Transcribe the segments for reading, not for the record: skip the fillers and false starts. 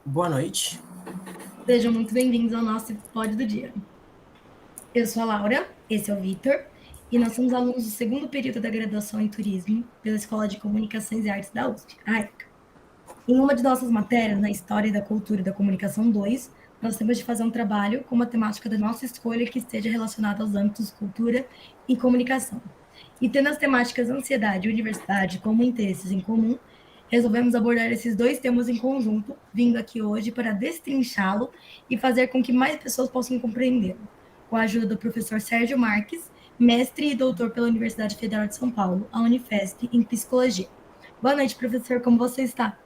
Boa noite. Sejam muito bem-vindos ao nosso Pod do Dia. Eu sou a Laura, esse é o Vitor, e nós somos alunos do segundo período da graduação em Turismo pela Escola de Comunicações e Artes da USP, a ECA. Em uma de nossas matérias, na História da Cultura e da Comunicação 2, nós temos de fazer um trabalho com uma temática da nossa escolha que esteja relacionada aos âmbitos cultura e comunicação. E tendo as temáticas ansiedade e universidade como interesses em comum, resolvemos abordar esses dois temas em conjunto, vindo aqui hoje para destrinchá-lo e fazer com que mais pessoas possam compreendê-lo, com a ajuda do professor Sérgio Marques, mestre e doutor pela Universidade Federal de São Paulo, a Unifesp, em Psicologia. Boa noite, professor, como você está?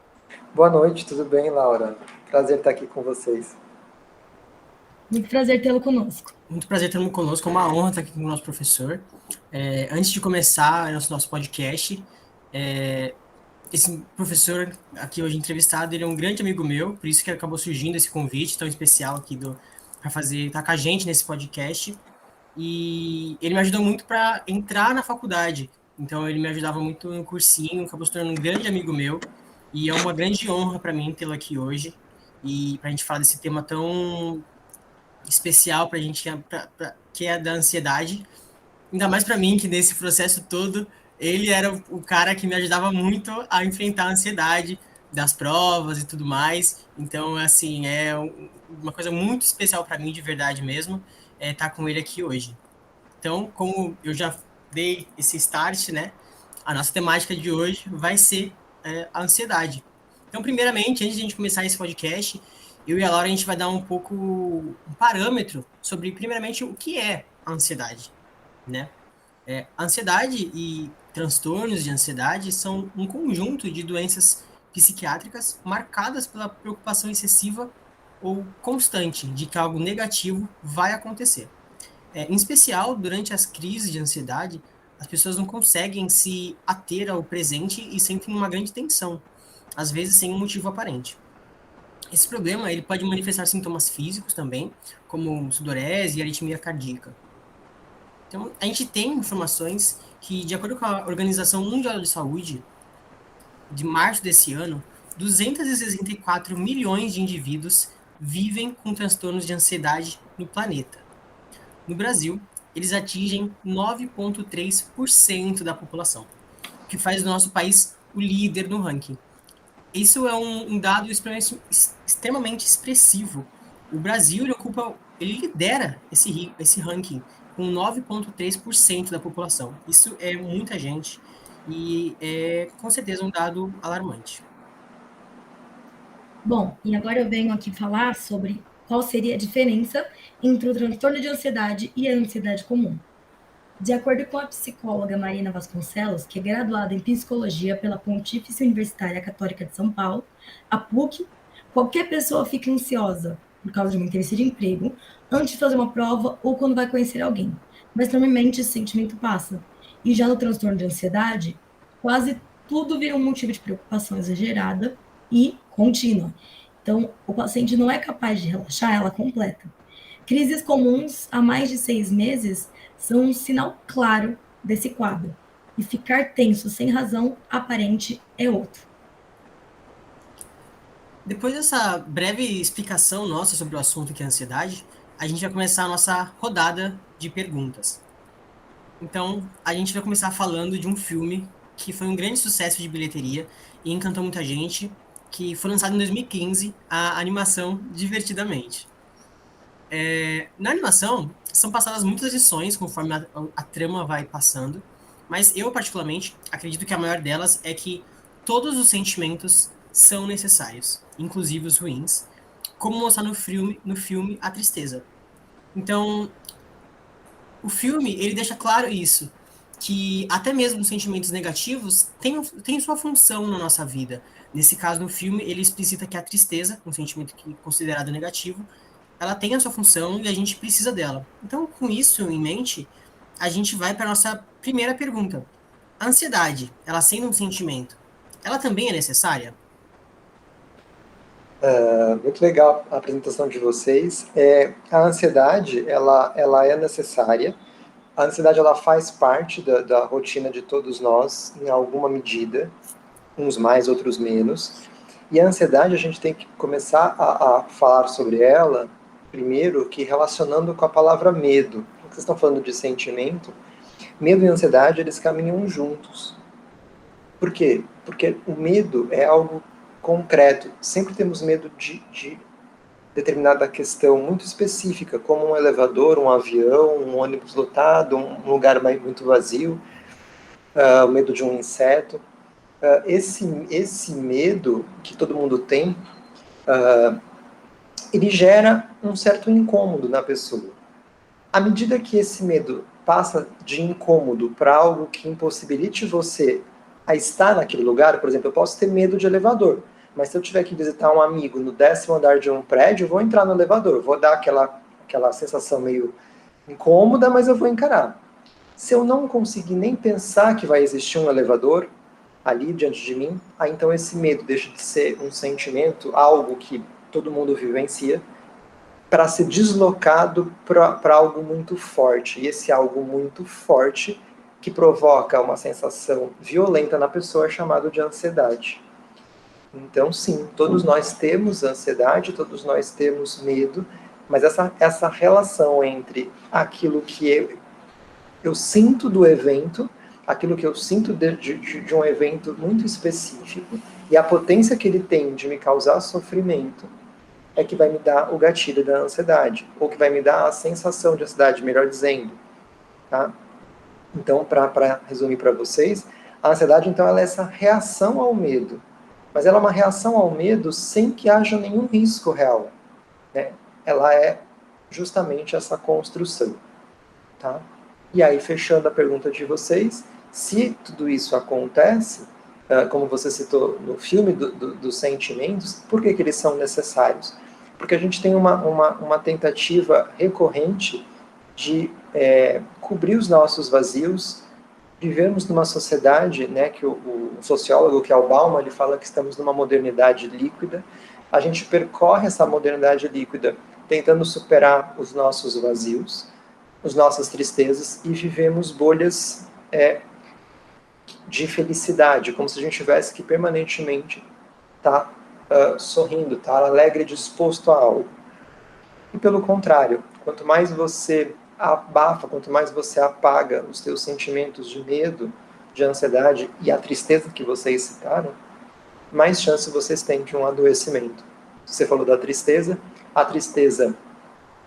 Boa noite, tudo bem, Laura? Prazer estar aqui com vocês. Muito prazer tê-lo conosco. Muito prazer tê-lo conosco, é uma honra estar aqui com o nosso professor. Antes de começar nosso podcast, esse professor aqui hoje entrevistado, ele é um grande amigo meu, por isso que acabou surgindo esse convite tão especial aqui para fazer, estar com a gente nesse podcast. E ele me ajudou muito para entrar na faculdade. Então, ele me ajudava muito no cursinho, acabou se tornando um grande amigo meu. E é uma grande honra para mim tê-lo aqui hoje. E para a gente falar desse tema tão especial para a gente, que é da ansiedade. Ainda mais para mim, que nesse processo todo, ele era o cara que me ajudava muito a enfrentar a ansiedade das provas e tudo mais. Então, assim, uma coisa muito especial para mim, de verdade mesmo, estar com ele aqui hoje. Então, como eu já dei esse start, né? A nossa temática de hoje vai ser a ansiedade. Então, primeiramente, antes de a gente começar esse podcast, eu e a Laura, a gente vai dar um parâmetro sobre, primeiramente, o que é a ansiedade, né? A ansiedade e transtornos de ansiedade são um conjunto de doenças psiquiátricas marcadas pela preocupação excessiva ou constante de que algo negativo vai acontecer. Em especial, durante as crises de ansiedade, as pessoas não conseguem se ater ao presente e sentem uma grande tensão, às vezes sem um motivo aparente. Esse problema ele pode manifestar sintomas físicos também, como sudorese e aritmia cardíaca. Então, a gente tem informações que, de acordo com a Organização Mundial de Saúde, de março desse ano, 264 milhões de indivíduos vivem com transtornos de ansiedade no planeta. No Brasil, eles atingem 9,3% da população, o que faz do nosso país o líder no ranking. Isso é um dado extremamente expressivo. O Brasil ele lidera esse ranking com 9,3% da população. Isso é muita gente e é com certeza um dado alarmante. Bom, e agora eu venho aqui falar sobre qual seria a diferença entre o transtorno de ansiedade e a ansiedade comum. De acordo com a psicóloga Marina Vasconcelos, que é graduada em psicologia pela Pontifícia Universitária Católica de São Paulo, a PUC, qualquer pessoa fica ansiosa por causa de uma entrevista de emprego, antes de fazer uma prova ou quando vai conhecer alguém. Mas normalmente esse sentimento passa. E já no transtorno de ansiedade, quase tudo vira um motivo de preocupação exagerada e contínua. Então, o paciente não é capaz de relaxar, ela completa. Crises comuns há mais de 6 meses são um sinal claro desse quadro. E ficar tenso sem razão aparente é outro. Depois dessa breve explicação nossa sobre o assunto que é a ansiedade, a gente vai começar a nossa rodada de perguntas. Então, a gente vai começar falando de um filme que foi um grande sucesso de bilheteria e encantou muita gente, que foi lançado em 2015, a animação Divertidamente. Na animação, são passadas muitas lições conforme a trama vai passando, mas eu, particularmente, acredito que a maior delas é que todos os sentimentos são necessários, inclusive os ruins, como mostrar no filme a tristeza. Então, o filme, ele deixa claro isso, que até mesmo os sentimentos negativos têm sua função na nossa vida. Nesse caso, no filme, ele explicita que a tristeza, um sentimento que é considerado negativo, ela tem a sua função e a gente precisa dela. Então, com isso em mente, a gente vai para a nossa primeira pergunta. A ansiedade, ela sendo um sentimento, ela também é necessária? Muito legal a apresentação de vocês. A ansiedade, ela é necessária. A ansiedade, ela faz parte da rotina de todos nós, em alguma medida, uns mais, outros menos. E a ansiedade, a gente tem que começar a falar sobre ela, primeiro, que relacionando com a palavra medo. Vocês estão falando de sentimento, medo e ansiedade, eles caminham juntos. Por quê? Porque o medo é algo concreto. Sempre temos medo de determinada questão muito específica, como um elevador, um avião, um ônibus lotado, um lugar muito vazio, o medo de um inseto. Esse medo que todo mundo tem, ele gera um certo incômodo na pessoa. À medida que esse medo passa de incômodo para algo que impossibilite você a estar naquele lugar, por exemplo, eu posso ter medo de elevador, mas se eu tiver que visitar um amigo no 10º andar de um prédio, eu vou entrar no elevador, vou dar aquela sensação meio incômoda, mas eu vou encarar. Se eu não conseguir nem pensar que vai existir um elevador ali diante de mim, então esse medo deixa de ser um sentimento, algo que todo mundo vivencia, para ser deslocado para algo muito forte. E esse algo muito forte que provoca uma sensação violenta na pessoa é chamado de ansiedade. Então, sim, todos nós temos ansiedade, todos nós temos medo, mas essa relação entre aquilo que eu sinto do evento, aquilo que eu sinto de um evento muito específico, e a potência que ele tem de me causar sofrimento, é que vai me dar o gatilho da ansiedade, ou que vai me dar a sensação de ansiedade, melhor dizendo. Tá? Então, para resumir para vocês, a ansiedade, então, ela é essa reação ao medo. Mas ela é uma reação ao medo sem que haja nenhum risco real. Né? Ela é justamente essa construção. Tá? E aí, fechando a pergunta de vocês, se tudo isso acontece, como você citou no filme dos sentimentos, por que eles são necessários? Porque a gente tem uma tentativa recorrente de cobrir os nossos vazios, vivemos numa sociedade, né, que o sociólogo, que é o Bauman, ele fala que estamos numa modernidade líquida. A gente percorre essa modernidade líquida tentando superar os nossos vazios, as nossas tristezas, e vivemos bolhas de felicidade, como se a gente tivesse que permanentemente estar sorrindo, estar alegre e disposto a algo. E pelo contrário, quanto mais você abafa, quanto mais você apaga os seus sentimentos de medo, de ansiedade e a tristeza que vocês citaram, mais chance vocês têm de um adoecimento. Você falou da tristeza, a tristeza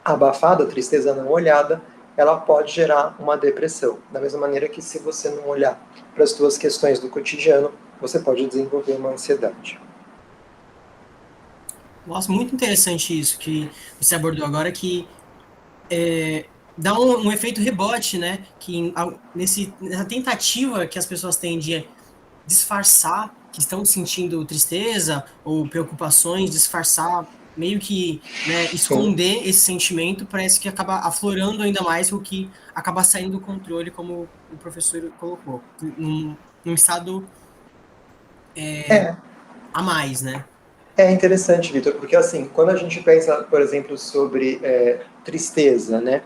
abafada, a tristeza não olhada, ela pode gerar uma depressão. Da mesma maneira que se você não olhar para as suas questões do cotidiano, você pode desenvolver uma ansiedade. Nossa, muito interessante isso que você abordou agora, que dá um efeito rebote, né? Que nessa tentativa que as pessoas têm de disfarçar que estão sentindo tristeza ou preocupações, disfarçar, meio que, né, esconder esse sentimento, parece que acaba aflorando ainda mais, o que acaba saindo do controle, como o professor colocou, num estado a mais, né? É interessante, Vitor, porque assim, quando a gente pensa, por exemplo, sobre tristeza, né?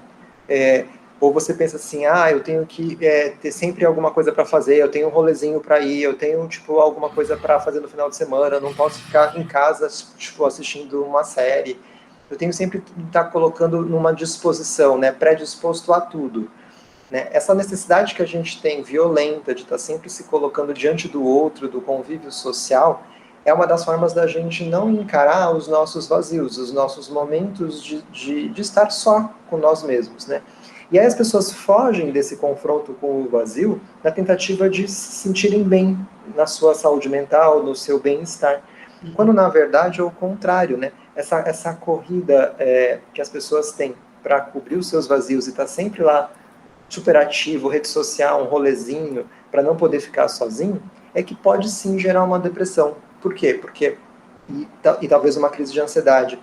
Ou você pensa assim, eu tenho que ter sempre alguma coisa para fazer, eu tenho um rolezinho para ir, eu tenho, tipo, alguma coisa para fazer no final de semana, eu não posso ficar em casa, tipo, assistindo uma série. Eu tenho sempre que estar colocando numa disposição, né? Predisposto a tudo. Né? Essa necessidade que a gente tem, violenta, de estar sempre se colocando diante do outro, do convívio social, é uma das formas da gente não encarar os nossos vazios, os nossos momentos de estar só com nós mesmos, né? E aí as pessoas fogem desse confronto com o vazio na tentativa de se sentirem bem na sua saúde mental, no seu bem-estar. Quando, na verdade, é o contrário, né? Essa corrida que as pessoas têm para cobrir os seus vazios e estar sempre lá super ativo, rede social, um rolezinho, para não poder ficar sozinho, é que pode sim gerar uma depressão. Por quê? E talvez uma crise de ansiedade.